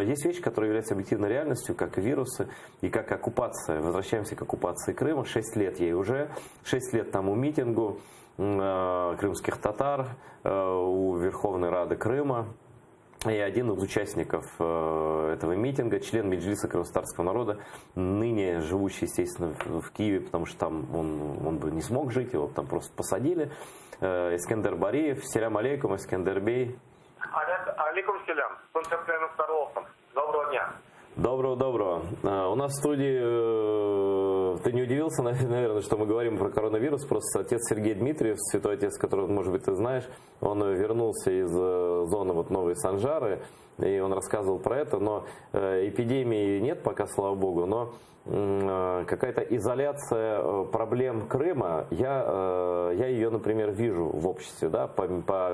есть вещи, которые являются объективной реальностью, как вирусы и как оккупация. Возвращаемся к оккупации Крыма. 6 лет ей уже. 6 лет тому митингу крымских татар у Верховной Рады Крыма. И один из участников этого митинга, член Меджлиса крымстатарского народа, ныне живущий, естественно, в Киеве, потому что там он бы не смог жить, его там просто посадили. Искендер Бариев. Селям алейкум, Искендер бей. Алейкум селям. Доброго дня. Доброго. У нас в студии, ты не удивился, наверное, что мы говорим про коронавирус, просто отец Сергей Дмитриев, святой отец, которого, может быть, ты знаешь, он вернулся из зоны Новой Санжары, и он рассказывал про это, но эпидемии нет пока, слава богу, но какая-то изоляция проблем Крыма, я ее, например, вижу в обществе, да, по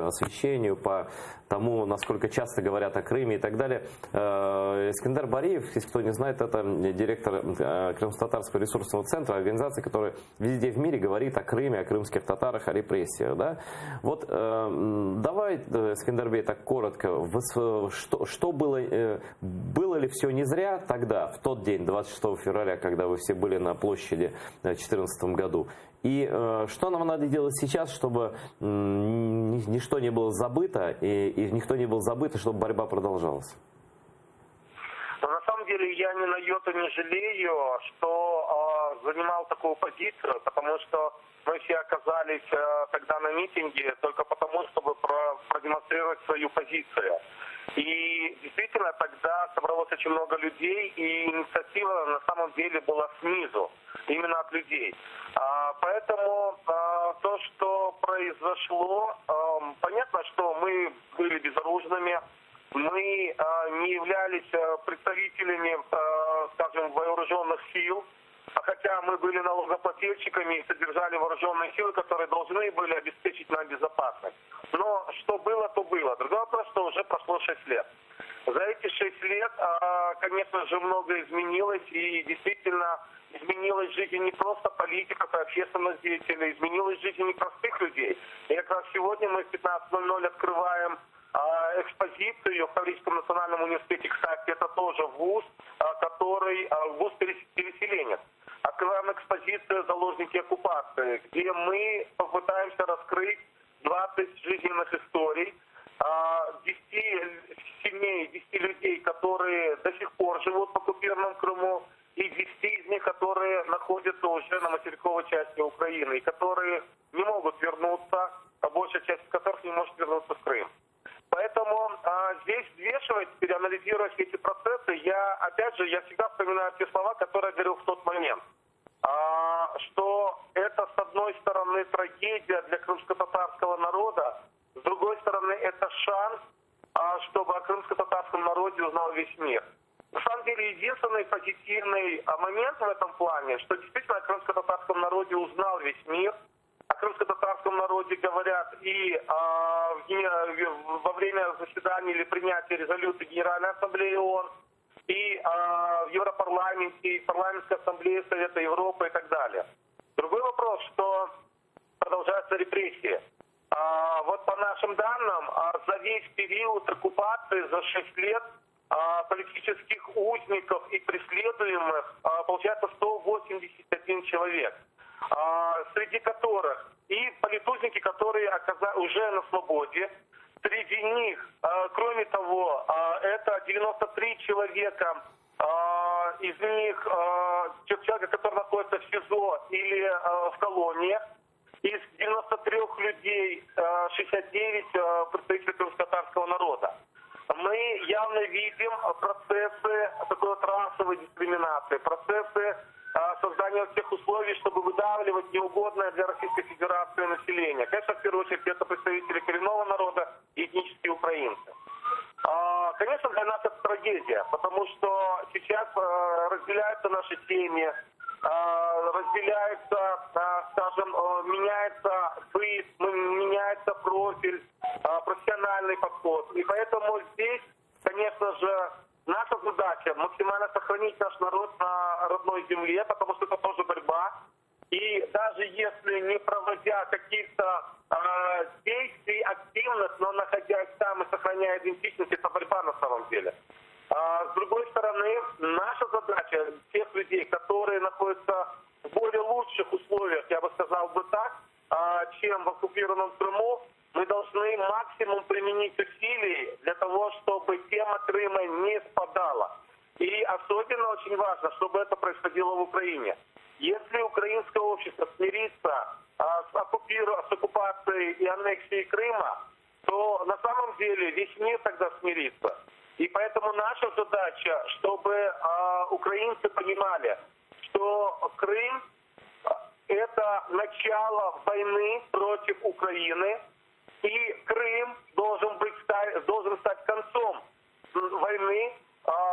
освещению, по тому, насколько часто говорят о Крыме и так далее. Искендер Бариев, если кто не знает, это директор Крымско-татарского ресурсного центра, организации, которая везде в мире говорит о Крыме, о крымских татарах, о репрессиях. Да? Вот давай, Искендер Бей, так коротко, что было ли все не зря тогда, в тот день, 26 февраля, когда вы все были на площади в 2014 году? И что нам надо делать сейчас, чтобы ничто не было забыто, и никто не был забыт, и чтобы борьба продолжалась? Но на самом деле я ни на йоту не жалею, что занимал такую позицию, потому что мы все оказались тогда на митинге только потому, чтобы продемонстрировать свою позицию. И действительно тогда собралось очень много людей, и инициатива на самом деле была снизу, именно от людей. Поэтому то, что произошло, понятно, что мы были безоружными, мы не являлись представителями, скажем, вооруженных сил, хотя мы были налогоплательщиками и содержали вооруженные силы, которые должны были обеспечить нам безопасность. Но что было, то было. Другой вопрос, что уже прошло 6 лет. За эти 6 лет, конечно же, многое изменилось, и действительно изменилась жизнь не просто политиков и общественных деятелей, изменилась жизнь непростых людей. И как раз сегодня мы в 15:00 открываем экспозицию в Таврическом национальном университете, кстати, это тоже вуз, который вуз переселенец. Открываем экспозицию «Заложники оккупации», где мы попытаемся раскрыть 20 жизненных историй, 10 семей, 10 людей, которые до сих пор живут в оккупированном Крыму, и 10 из них, которые находятся уже на материковой части Украины, и которые не могут вернуться, а большая часть из которых не может вернуться в Крым. Поэтому здесь взвешивать, переанализировать эти процессы, я всегда вспоминаю те слова, которые я говорил в тот момент. Что это, с одной стороны, трагедия для крымско-татарского народа, с другой стороны, это шанс, чтобы о крымско-татарском народе узнал весь мир. На самом деле, единственный позитивный момент в этом плане, что действительно о крымско-татарском народе узнал весь мир. О крымско-татарском народе говорят и во время заседания или принятия резолюции Генеральной Ассамблеи ООН, и в Европарламенте, и в Парламентской Ассамблее Совета Европы и так далее. Другой вопрос, что продолжаются репрессии. Вот по нашим данным, за весь период оккупации, за 6 лет, политических узников и преследуемых получается 181 человек, среди которых и политузники, которые уже на свободе. Среди них, кроме того, это 93 человека, из них человека, который находится в СИЗО или в колониях. Из 93 людей 69 представителей крымско-татарского народа. Мы явно видим процессы такой расовой дискриминации, процессы создания тех условий, чтобы выдавливать неугодное для Российской Федерации население. Конечно, в первую очередь, это представители коренного народа и этнические украинцы. Конечно, для нас это трагедия, потому что сейчас разделяются наши семьи, разделяется, скажем, меняется быт, меняется профиль, профессиональный подход. И поэтому здесь, конечно же, наша задача максимально сохранить наш народ на родной земле, потому что это тоже борьба. И даже если не проводя каких-то действий активных, но находясь там и сохраняя идентичность, это борьба на самом деле. С другой стороны, наша задача тех людей, которые находятся в более лучших условиях, я бы сказал бы так, чем в оккупированном Крыму, мы должны максимум применить усилий для того, чтобы тема Крыма не спадала. И особенно очень важно, чтобы это происходило в Украине. Если украинское общество смирится с оккупацией и аннексией Крыма, то на самом деле весь мир тогда смирится. И поэтому наша задача, чтобы украинцы понимали, что Крым – это начало войны против Украины, и Крым должен стать концом войны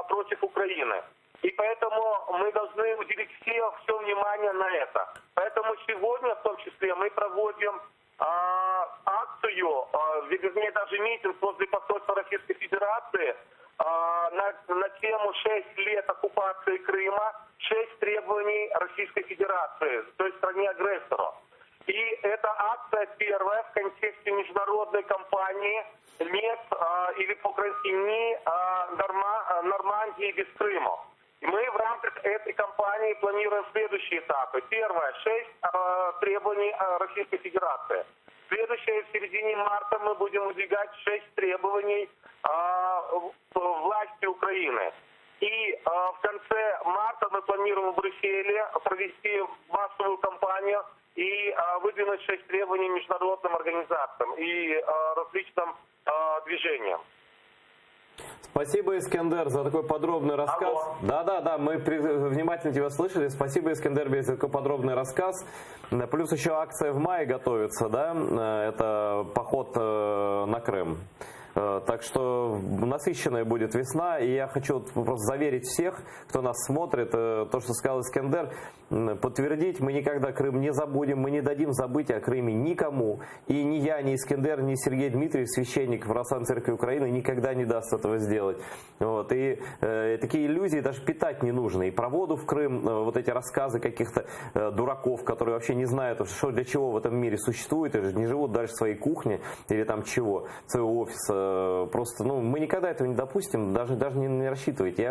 против Украины. И поэтому мы должны уделить все внимание на это. Поэтому сегодня, в том числе, мы проводим акцию, вернее даже митинг возле посольства Российской Федерации на тему 6 лет оккупации Крыма, 6 требований Российской Федерации, то есть стране-агрессору. И эта акция первая в контексте международной кампании «Нет» или по-украински «Ни Нормандии без Крыма». И мы в рамках этой кампании планируем следующие этапы. Первое – 6 требований Российской Федерации. Следующее, в середине марта мы будем выдвигать 6 требований власти Украины. И в конце марта мы планируем в Брюсселе провести массовую кампанию и выдвинуть 6 требований международным организациям и различным движениям. Спасибо, Искандер, за такой подробный рассказ. Да, мы внимательно тебя слышали. Спасибо, Искандер, за такой подробный рассказ. Плюс еще акция в мае готовится, да? Это поход на Крым. Так что насыщенная будет весна, и я хочу просто заверить всех, кто нас смотрит, то, что сказал Искандер, подтвердить, мы никогда Крым не забудем, мы не дадим забыть о Крыме никому. И ни я, ни Искандер, ни Сергей Дмитриев, священник в Православной Церкви Украины, никогда не даст этого сделать. Вот. И такие иллюзии даже питать не нужно. И про воду в Крым, вот эти рассказы каких-то дураков, которые вообще не знают, что для чего в этом мире существует, и не живут дальше в своей кухне или там чего, своего офиса. Просто, мы никогда этого не допустим, даже не рассчитывайте.